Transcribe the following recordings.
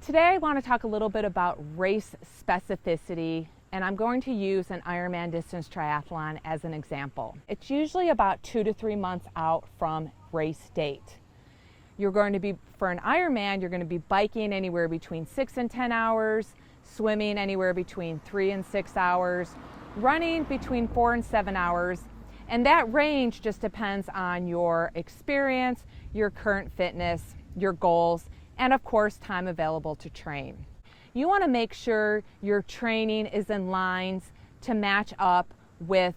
Today I want to talk a little bit about race specificity, and I'm going to use an Ironman distance triathlon as an example. It's usually about 2 to 3 months out from race date. You're going to be, for an Ironman, you're going to be biking anywhere between 6 and 10 hours, swimming anywhere between 3 and 6 hours, running between 4 and 7 hours, and that range just depends on your experience, your current fitness, your goals, and of course, time available to train. You want to make sure your training is in lines to match up with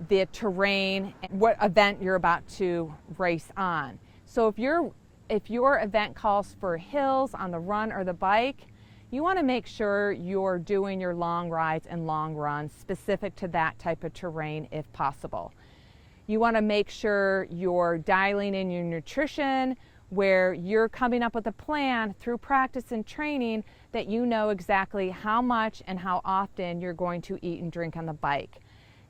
the terrain, what event you're about to race on. So if your event calls for hills on the run or the bike, you want to make sure you're doing your long rides and long runs specific to that type of terrain if possible. You want to make sure you're dialing in your nutrition, where you're coming up with a plan through practice and training that you know exactly how much and how often you're going to eat and drink on the bike.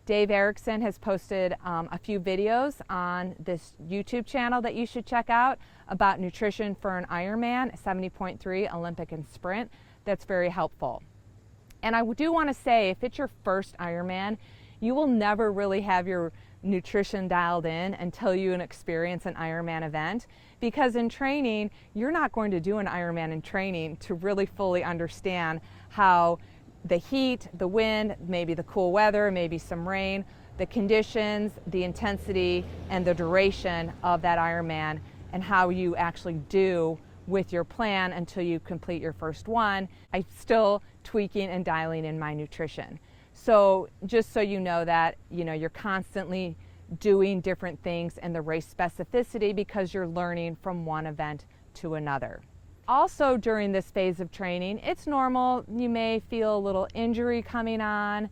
Dave Erickson has posted a few videos on this YouTube channel that you should check out about nutrition for an Ironman, 70.3 Olympic and Sprint. That's very helpful. And I do want to say, if it's your first Ironman, you will never really have your nutrition dialed in until you experience an Ironman event, because in training you're not going to do an Ironman in training to really fully understand how the heat, the wind, maybe the cool weather, maybe some rain, the conditions, the intensity, and the duration of that Ironman, and how you actually do with your plan until you complete your first one. I'm still tweaking and dialing in my nutrition. So just so you know that, you're constantly doing different things in the race specificity because you're learning from one event to another. Also, during this phase of training, it's normal. You may feel a little injury coming on.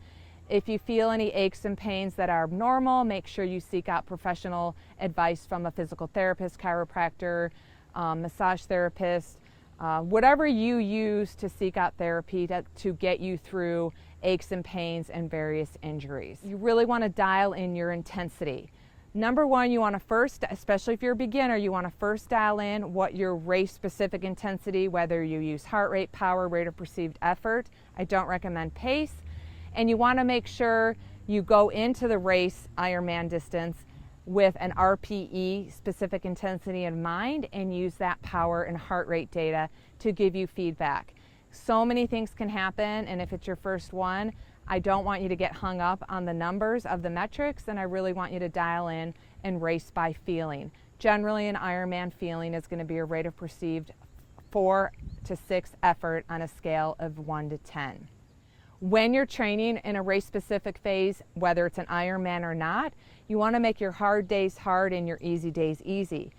If you feel any aches and pains that are abnormal, make sure you seek out professional advice from a physical therapist, chiropractor, massage therapist, whatever you use to seek out therapy to get you through aches and pains and various injuries. You really want to dial in your intensity. Number one, you want to first, especially if you're a beginner, you want to first dial in what your race-specific intensity, whether you use heart rate, power, rate of perceived effort. I don't recommend pace. And you want to make sure you go into the race Ironman distance with an RPE, specific intensity in mind, and use that power and heart rate data to give you feedback. So many things can happen, and if it's your first one, I don't want you to get hung up on the numbers of the metrics, and I really want you to dial in and race by feeling. Generally, an Ironman feeling is going to be a rate of perceived 4 to 6 effort on a scale of 1 to 10. When you're training in a race-specific phase, whether it's an Ironman or not, you want to make your hard days hard and your easy days easy.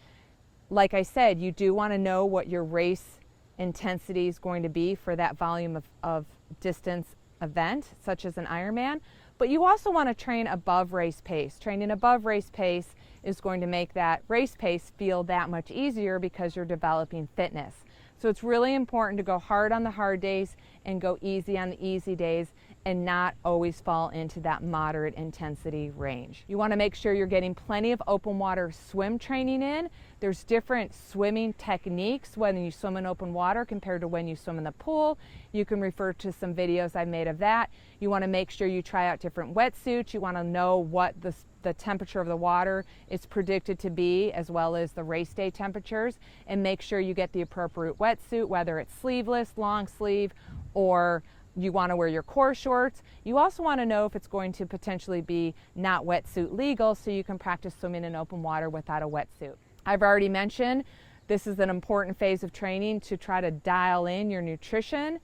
Like I said, you do want to know what your race intensity is going to be for that volume of distance event, such as an Ironman, but you also want to train above race pace. Training above race pace is going to make that race pace feel that much easier because you're developing fitness. So it's really important to go hard on the hard days and go easy on the easy days, and not always fall into that moderate intensity range. You want to make sure you're getting plenty of open water swim training in. There's different swimming techniques when you swim in open water compared to when you swim in the pool. You can refer to some videos I made of that. You want to make sure you try out different wetsuits. You want to know what the temperature of the water is predicted to be, as well as the race day temperatures, and make sure you get the appropriate wetsuit, whether it's sleeveless, long sleeve, or you want to wear your core shorts. You also want to know if it's going to potentially be not wetsuit legal, so you can practice swimming in open water without a wetsuit. I've already mentioned this is an important phase of training to try to dial in your nutrition,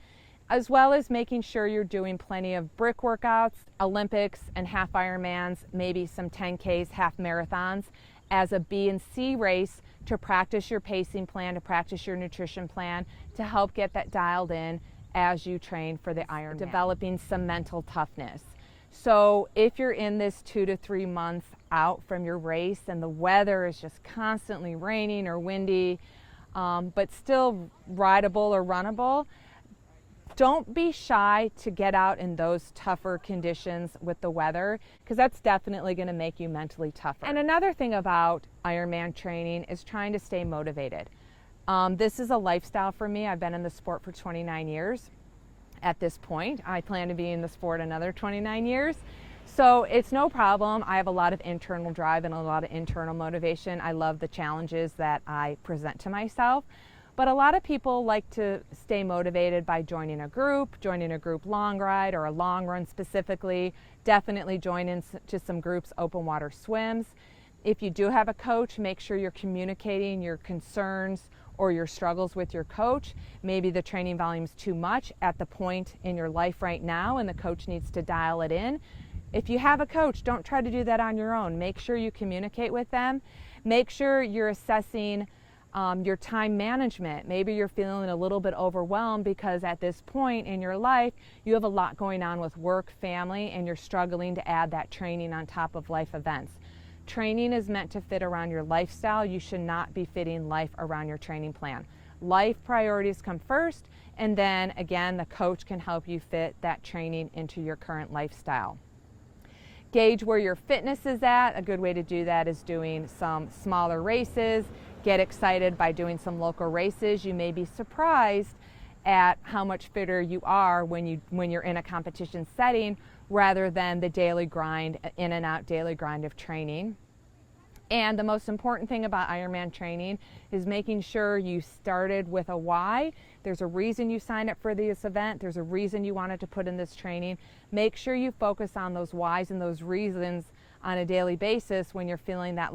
as well as making sure you're doing plenty of brick workouts, Olympics and half Ironmans, maybe some 10Ks, half marathons as a B and C race to practice your pacing plan, to practice your nutrition plan, to help get that dialed in as you train for the Ironman. Developing some mental toughness. So if you're in this 2 to 3 months out from your race and the weather is just constantly raining or windy, but still rideable or runnable, don't be shy to get out in those tougher conditions with the weather, because that's definitely going to make you mentally tougher. And another thing about Ironman training is trying to stay motivated. This is a lifestyle for me. I've been in the sport for 29 years at this point. I plan to be in the sport another 29 years. So it's no problem. I have a lot of internal drive and a lot of internal motivation. I love the challenges that I present to myself. But a lot of people like to stay motivated by joining a group long ride or a long run specifically. Definitely join into some groups, open water swims. If you do have a coach, make sure you're communicating your concerns or your struggles with your coach. Maybe the training volume is too much at the point in your life right now and the coach needs to dial it in. If you have a coach, don't try to do that on your own. Make sure you communicate with them. Make sure you're assessing your time management. Maybe you're feeling a little bit overwhelmed because at this point in your life, you have a lot going on with work, family, and you're struggling to add that training on top of life events. Training is meant to fit around your lifestyle. You should not be fitting life around your training plan. Life priorities come first, and then again, the coach can help you fit that training into your current lifestyle. Gauge where your fitness is at. A good way to do that is doing some smaller races. Get excited by doing some local races. You may be surprised at how much fitter you are when you're in a competition setting rather than the daily grind, in and out daily grind of training. And the most important thing about Ironman training is making sure you started with a why. There's a reason you signed up for this event. There's a reason you wanted to put in this training. Make sure you focus on those whys and those reasons on a daily basis when you're feeling that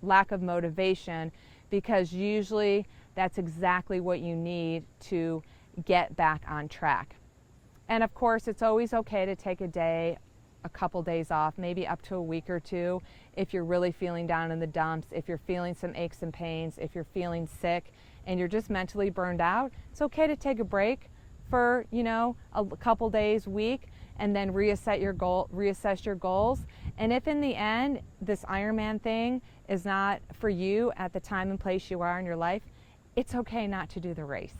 lack of motivation, because usually that's exactly what you need to get back on track. And of course, it's always okay to take a couple days off, maybe up to a week or two, if you're really feeling down in the dumps, if you're feeling some aches and pains, if you're feeling sick and you're just mentally burned out. It's okay to take a break for, a couple days, week, and then reassess your goals. And if in the end this Ironman thing is not for you at the time and place you are in your life, it's okay not to do the race.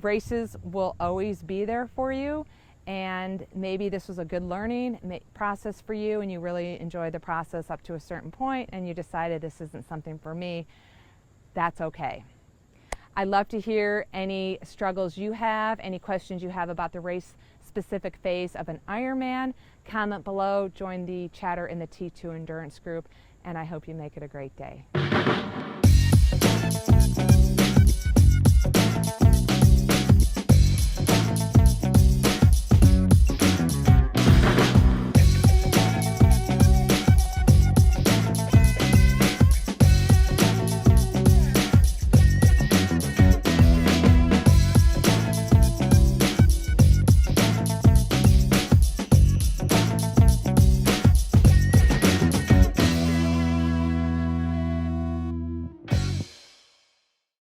Races will always be there for you, and maybe this was a good learning process for you and you really enjoyed the process up to a certain point and you decided this isn't something for me. That's okay. I'd love to hear any struggles you have, any questions you have about the race specific phase of an Ironman. Comment below, join the chatter in the T2 Endurance group, and I hope you make it a great day.